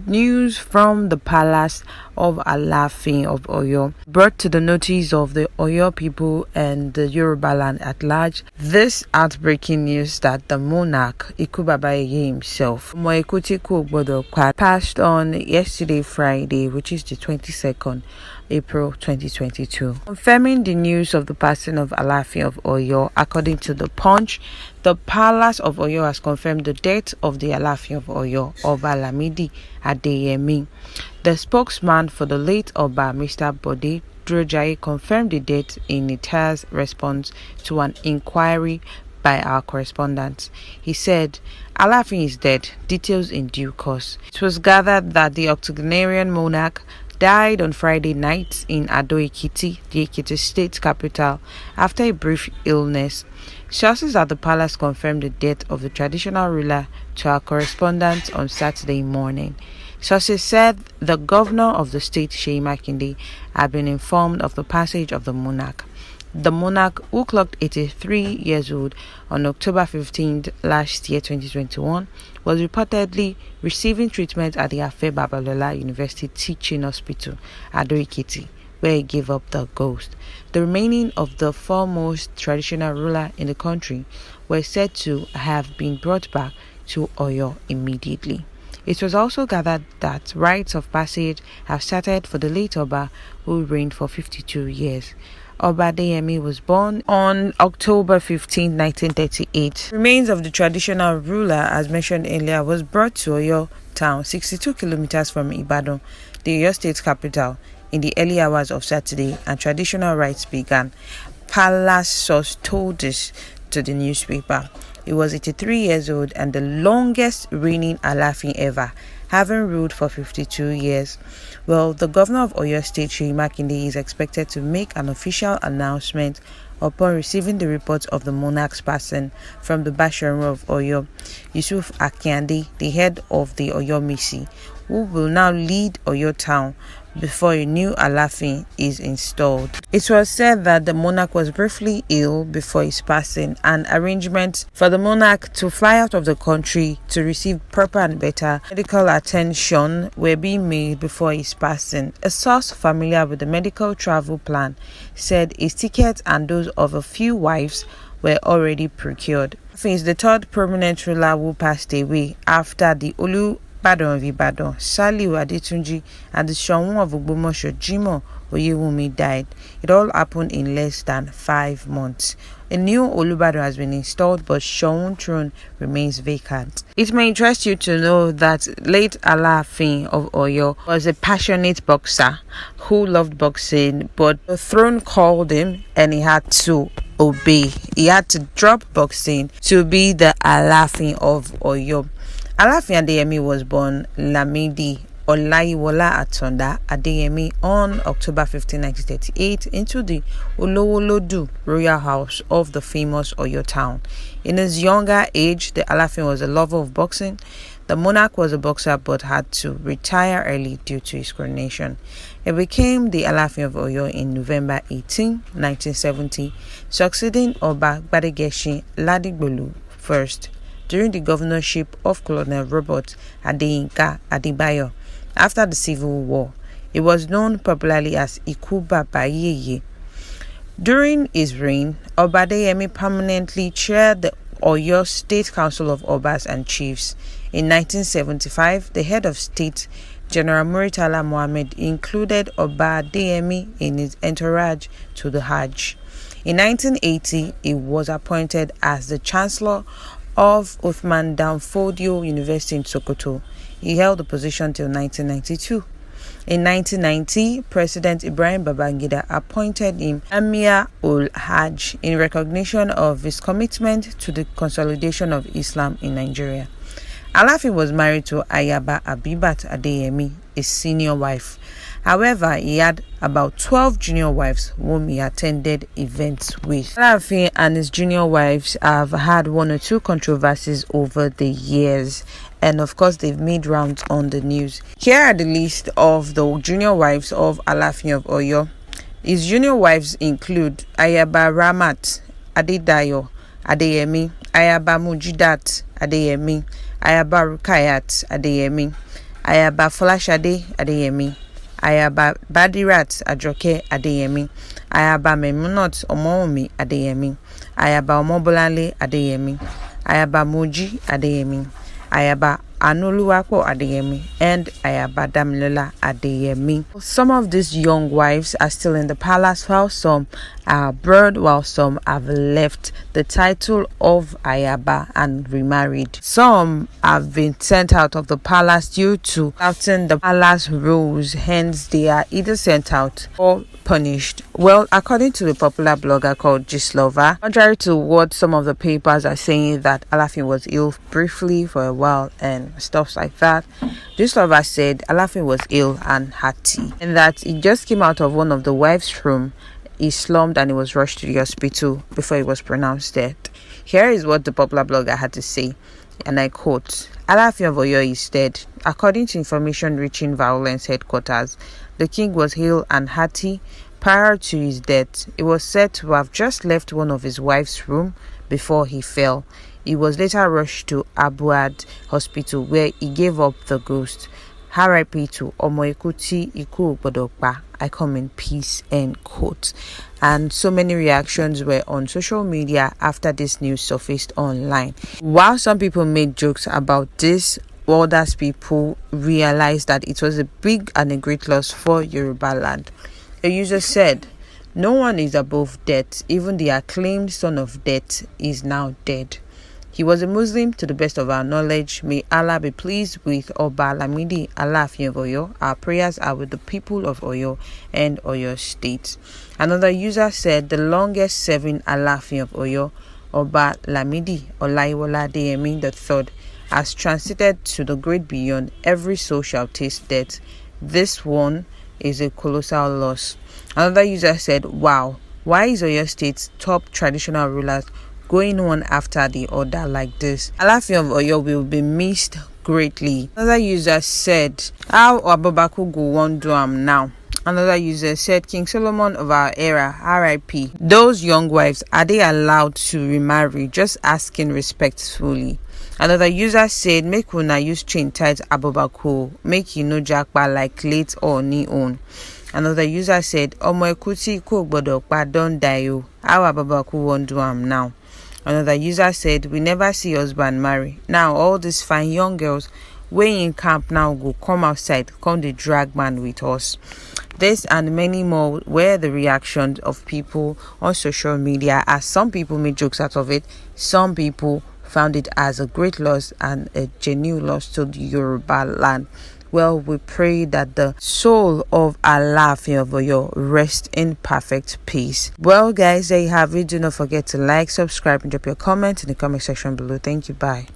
News from the palace of Alaafin of Oyo brought to the notice of the Oyo people and the Yoruba land at large this heartbreaking news that the monarch Ikú Babayeye himself, Ọmọ Ikú tí kò gbọdọ̀ pa, passed on yesterday Friday, which is the 22nd April 2022. Confirming the news of the passing of Alaafin of Oyo, according to the Punch, the Palace of Oyo has confirmed the death of the Alaafin of Oyo, Oba Lamidi Adeyemi. The spokesman for the late Oba, Mr. Bode Drojaye, confirmed the death in a tear's response to an inquiry by our correspondent. He said, Alaafin is dead, details in due course. It was gathered that the octogenarian monarch died on Friday night in Ado-Ekiti, the Ekiti state capital, after a brief illness. Sources at the palace confirmed the death of the traditional ruler to our correspondent on Saturday morning. Sources said the governor of the state, Seyi Makinde, had been informed of the passage of the monarch. The monarch, who clocked 83 years old on October 15th last year, 2021, was reportedly receiving treatment at the Afe Babalola University Teaching Hospital, Ado-Ekiti, where he gave up the ghost. The remaining of the foremost traditional ruler in the country were said to have been brought back to Oyo immediately. It was also gathered that rites of passage have started for the late Oba, who reigned for 52 years. Oba Adeyemi was born on October 15, 1938. Remains of the traditional ruler, as mentioned earlier, was brought to Oyo town, 62 kilometers from Ibadan, the Oyo state capital, in the early hours of Saturday, and traditional rites began. Palace source told this to the newspaper. He was 83 years old and the longest reigning Alaafin ever, having ruled for 52 years. Well, the governor of Oyo State, Seyi Makinde, is expected to make an official announcement upon receiving the report of the monarch's passing from the Basharu of Oyo, Yusuf Akiande, the head of the Oyo Misi, who will now lead Oyo town before a new Alaafin is installed. It was said that the monarch was briefly ill before his passing, and arrangements for the monarch to fly out of the country to receive proper and better medical attention were being made before his passing. A source familiar with the medical travel plan said his ticket and those of a few wives were already procured. Alaafin is the third prominent ruler who passed away after the Olubadan of Ibadan, Saliu Adetunji, and the Shawun of Ogbomoso, Jimoh Oyewumi, died. It all happened in less than 5 months. A new Olubadan has been installed, but Shawun throne remains vacant. It may interest you to know that late Alaafin of Oyo was a passionate boxer who loved boxing, but the throne called him and he had to obey. He had to drop boxing to be the Alaafin of Oyo. Alaafin Adeyemi was born Lamidi Olayiwola Atonda Adeyemi on October 15, 1938 into the Olowolodu royal house of the famous Oyo town. In his younger age, the Alaafin was a lover of boxing. The monarch was a boxer but had to retire early due to his coronation. He became the Alaafin of Oyo in November 18, 1970, succeeding Oba Gbadegesin Ladigbolu first during the governorship of Colonel Robert Adeyinka Adebayo. After the Civil War, he was known popularly as Ikú Babayeye. During his reign, Oba Adeyemi permanently chaired the Oyo State Council of Obas and Chiefs. In 1975, the head of state, General Muritala Mohammed, included Oba Adeyemi in his entourage to the Hajj. In 1980, he was appointed as the Chancellor of Uthman Danfodio University in Sokoto. He held the position till 1992. In 1990, President Ibrahim Babangida appointed him Amir ul-Hajj in recognition of his commitment to the consolidation of Islam in Nigeria. Alaafin was married to Ayaba Abibat Adeyemi, his senior wife. However, he had about 12 junior wives whom he attended events with. Alaafin and his junior wives have had one or two controversies over the years, and of course they've made rounds on the news. Here are the list of the junior wives of Alaafin of Oyo. His junior wives include Ayaba Ramat Adedayo Adeyemi, Ayaba Mujidat Adeyemi, Ayaba Rukayat Adeyemi, Ayaba Folashade Adeyemi, Ayaba Badirat Ajoke Adeyemi, Ayaba Memunot Omomi Adeyemi, Ayaba Omobolale Adeyemi, Ayaba Moji Adeyemi, Ayaba Anuluwapo Adeyemi, and Ayaba Damilola Adeyemi. Some of these young wives are still in the palace, while some are abroad, while some have left the title of Ayaba and remarried. Some have been sent out of the palace due to flouting the palace rules, hence they are either sent out or punished. Well, according to the popular blogger called Gislova, contrary to what some of the papers are saying that Alaafin was ill briefly for a while and stuff like that, Gislova said Alaafin was ill and had tea, and that he just came out of one of the wives' room. He slumped and he was rushed to the hospital before he was pronounced dead. Here is what the popular blogger had to say, and I quote, Alaafin of Oyo is dead. According to information reaching Violence headquarters, the king was ill and hearty prior to his death. He was said to have just left one of his wife's room before he fell. He was later rushed to Abuad Hospital where he gave up the ghost. R.I.P. to Omoikuti Iku Bodokpa. I come in peace, end quote. And so many reactions were on social media after this news surfaced online. While some people made jokes about this, others people realized that it was a big and a great loss for Yoruba land. A user said, "No one is above death. Even the acclaimed son of death is now dead. He was a Muslim to the best of our knowledge. May Allah be pleased with Oba Lamidi alaafin of Oyo. Our prayers are with the people of Oyo and Oyo State." Another user said the longest serving alaafin of Oyo, Oba Lamidi Olaiwola Adeyemi III, has transited to the great beyond. Every soul shall taste death. This one is a colossal loss. Another user said, "Wow, why is Oyo State's top traditional rulers going one after the other like this? Alaafin of Oyo will be missed greatly." Another user said, "How Abubaku go one do am now?" Another user said, "King Solomon of our era, R.I.P. Those young wives, are they allowed to remarry? Just asking respectfully." Another user said, "Make una use chain tight Abubaku, make you no jackpa like late or ni own." Another user said, "Omo Ekuti Ko Bodokpa don die o. How Abubaku won't do am now?" Another user said, "We never see husband marry. Now all these fine young girls way in camp now go come outside, come the drag man with us." This and many more were the reactions of people on social media, as some people made jokes out of it. Some people found it as a great loss and a genuine loss to the Yoruba land. Well, we pray that the soul of Alaafin of Oyo rest in perfect peace. Well, guys, there you have it. Do not forget to like, subscribe, and drop your comment in the comment section below. Thank you. Bye.